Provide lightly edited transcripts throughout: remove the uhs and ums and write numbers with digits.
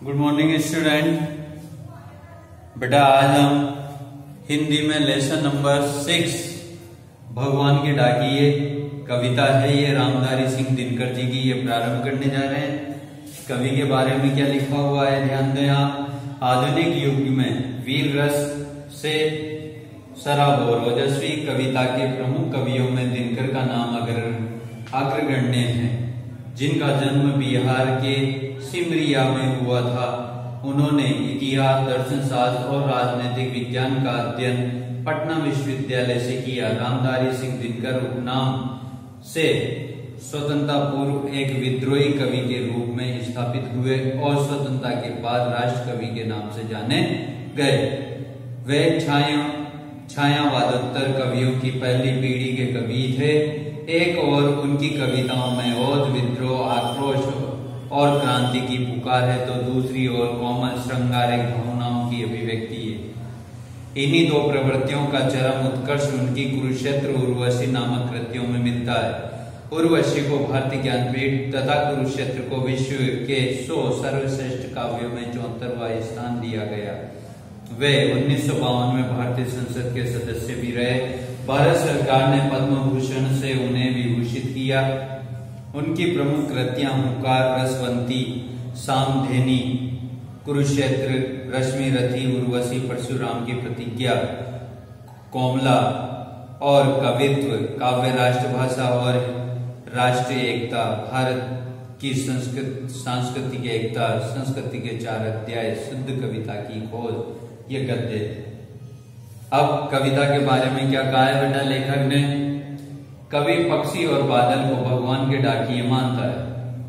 Good morning student. बेटा आज हम हिंदी में लेसन नंबर 6 भगवान के डाकिए कविता है, ये रामधारी सिंह दिनकर जी की, ये प्रारंभ करने जा रहे हैं। कवि के बारे में क्या लिखा हुआ है ध्यान दें आप। आधुनिक युग में वीर रस से सराबोर ओजस्वी कविता के प्रमुख कवियों में दिनकर का नाम अग्रगण्य है, जिनका जन्म बिहार के सिमरिया में हुआ था। उन्होंने इतिहास, दर्शन शास्त्र और राजनीतिक विज्ञान का अध्ययन पटना विश्वविद्यालय से किया। रामधारी सिंह दिनकर उपनाम से स्वतंत्रता पूर्व एक विद्रोही कवि के रूप में स्थापित हुए और स्वतंत्रता के बाद राष्ट्र कवि के नाम से जाने गए। वे छायावादोत्तर कवियों की पहली पीढ़ी के कवि थे। एक और उनकी कविताओं में ओज, विद्रोह, आक्रोश और क्रांति की पुकार है, तो दूसरी ओर कोमल श्रृंगारिक भावनाओं की अभिव्यक्ति है। इन्हीं दो प्रवृत्तियों का चरम उत्कर्ष उनकी कुरुक्षेत्र उर्वशी नामक कृतियों में मिलता है। उर्वशी को भारतीय ज्ञानपीठ तथा कुरुक्षेत्र को विश्व के 100 सर्वश्रेष्ठ काव्यों में 74वां स्थान दिया गया। वे 1952 में भारतीय संसद के सदस्य भी रहे। भारत सरकार ने पद्म भूषण से उन्हें विभूषित किया। उनकी प्रमुख कृतियां हुंकार, रसवंती, सामधेनी, कुरुक्षेत्र, रश्मिरथी, उर्वशी, परशुराम की प्रतिज्ञा, कोमला और कवित्व, काव्य, राष्ट्रभाषा और राष्ट्रीय एकता, भारत की सांस्कृतिक एकता, संस्कृति के 4 अध्याय, शुद्ध कविता की खोज, ये गद्य। अब कविता के बारे में क्या कहा है बेटा लेखक ने। कवि पक्षी और बादल को भगवान के डाकिए मानता है,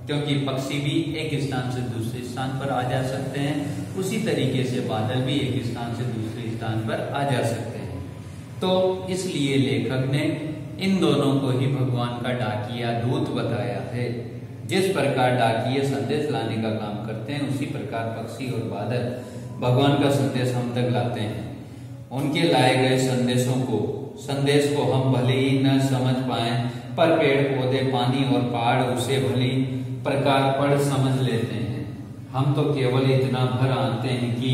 क्योंकि पक्षी भी एक स्थान से दूसरे स्थान पर आ जा सकते हैं, उसी तरीके से बादल भी एक स्थान से दूसरे स्थान पर आ जा सकते हैं। तो इसलिए लेखक ने इन दोनों को ही भगवान का डाकिया दूत बताया है। जिस प्रकार डाकिये संदेश लाने का काम करते हैं, उसी प्रकार पक्षी और बादल भगवान का संदेश हम तक लाते हैं। उनके लाए गए संदेश को हम भले ही न समझ पाए, पर पेड़ पौधे, पानी और पहाड़ उसे भली प्रकार पढ़ समझ लेते हैं। हम तो केवल इतना भर आते हैं कि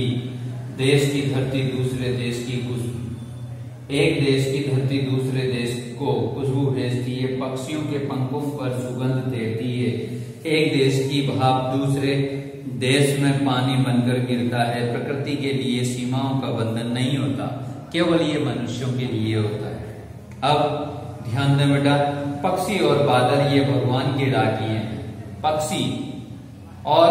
देश की धरती दूसरे देश की खुशबू, एक देश की धरती दूसरे देश को खुशबू भेजती है, पक्षियों के पंखों पर सुगंध देती है। एक देश की भाप दूसरे देश में पानी बनकर गिरता है। प्रकृति के लिए सीमाओं का बंधन नहीं होता, केवल ये मनुष्यों के लिए होता है। अब ध्यान दें बेटा, पक्षी और बादल ये भगवान के डाकिए हैं। पक्षी और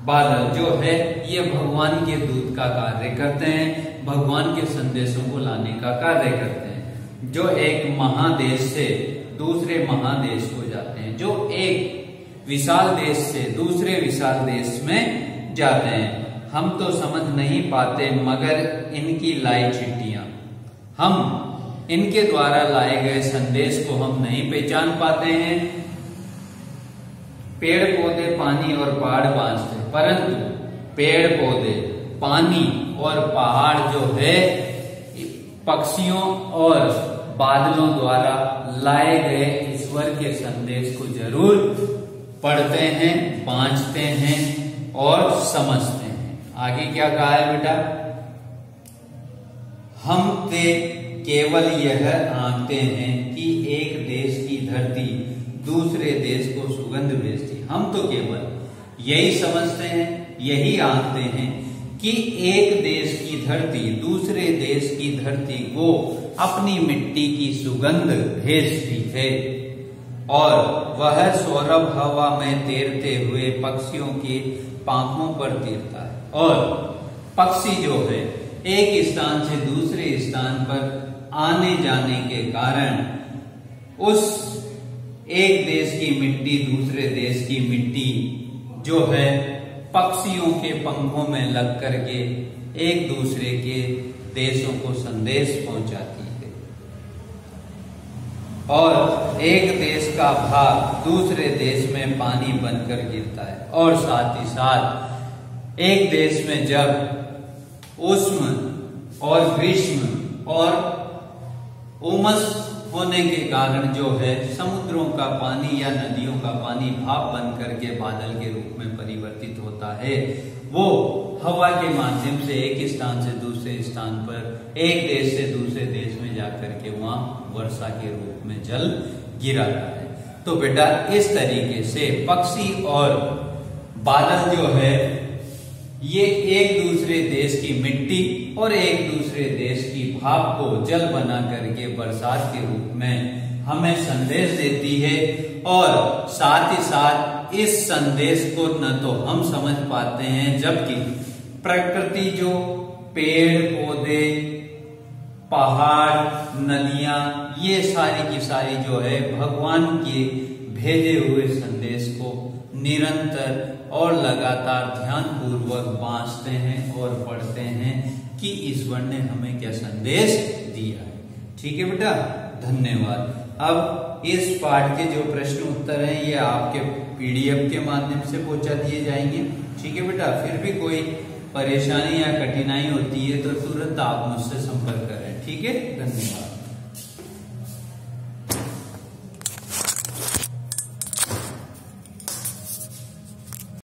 बादल जो है ये भगवान के दूत का कार्य करते हैं, भगवान के संदेशों को लाने का कार्य करते हैं, जो एक महादेश से दूसरे महादेश को जाते हैं, जो एक विशाल देश से दूसरे विशाल देश में जाते हैं। हम तो समझ नहीं पाते, मगर इनकी लाई चिट्ठियां, हम इनके द्वारा लाए गए संदेश को हम नहीं पहचान पाते हैं। पेड़ पौधे, पानी और पहाड़ बांझते हैं, परंतु पेड़ पौधे, पानी और पहाड़ जो है पक्षियों और बादलों द्वारा लाए गए ईश्वर के संदेश को जरूर पढ़ते हैं, बांचते हैं और समझते हैं। आगे क्या कहा है बेटा, हम ते केवल यह आंकते हैं कि एक देश की धरती दूसरे देश को सुगंध भेजती। हम तो केवल यही समझते हैं, यही आंकते हैं कि एक देश की धरती दूसरे देश की धरती को अपनी मिट्टी की सुगंध भेजती है, और वह सौरभ हवा में तैरते हुए पक्षियों के पंखों पर तैरता है। और पक्षी जो है एक स्थान से दूसरे स्थान पर आने जाने के कारण उस एक देश की मिट्टी दूसरे देश की मिट्टी जो है पक्षियों के पंखों में लग करके एक दूसरे के देशों को संदेश पहुंचाती है, और एक देश का भाग दूसरे देश में पानी बनकर गिरता है, और साथ ही साथ एक देश में जब उष्ण और ग्रीष्म और उमस होने के कारण जो है समुद्रों का पानी या नदियों का पानी भाप बन करके बादल के रूप में परिवर्तित होता है। वो हवा के माध्यम से एक स्थान से दूसरे स्थान पर, एक देश से दूसरे देश में जाकर के वहां वर्षा के रूप में जल गिराता है। तो बेटा इस तरीके से पक्षी और बादल जो है ये एक दूसरे देश की मिट्टी और एक दूसरे देश की भाप को जल बना करके बरसात के रूप में हमें संदेश देती है, और साथ ही साथ इस संदेश को न तो हम समझ पाते हैं, जबकि प्रकृति जो पेड़ पौधे पहाड़ नदियां ये सारी की सारी जो है भगवान के भेजे हुए संदेश को निरंतर और लगातार ध्यान पूर्वक बांचते हैं और पढ़ते हैं कि ईश्वर ने हमें क्या संदेश दिया है। ठीक है बेटा, धन्यवाद। अब इस पाठ के जो प्रश्न उत्तर हैं ये आपके PDF के माध्यम से पहुंचा दिए जाएंगे। ठीक है बेटा, फिर भी कोई परेशानी या कठिनाई होती है तो तुरंत आप मुझसे संपर्क करें। ठीक है, धन्यवाद।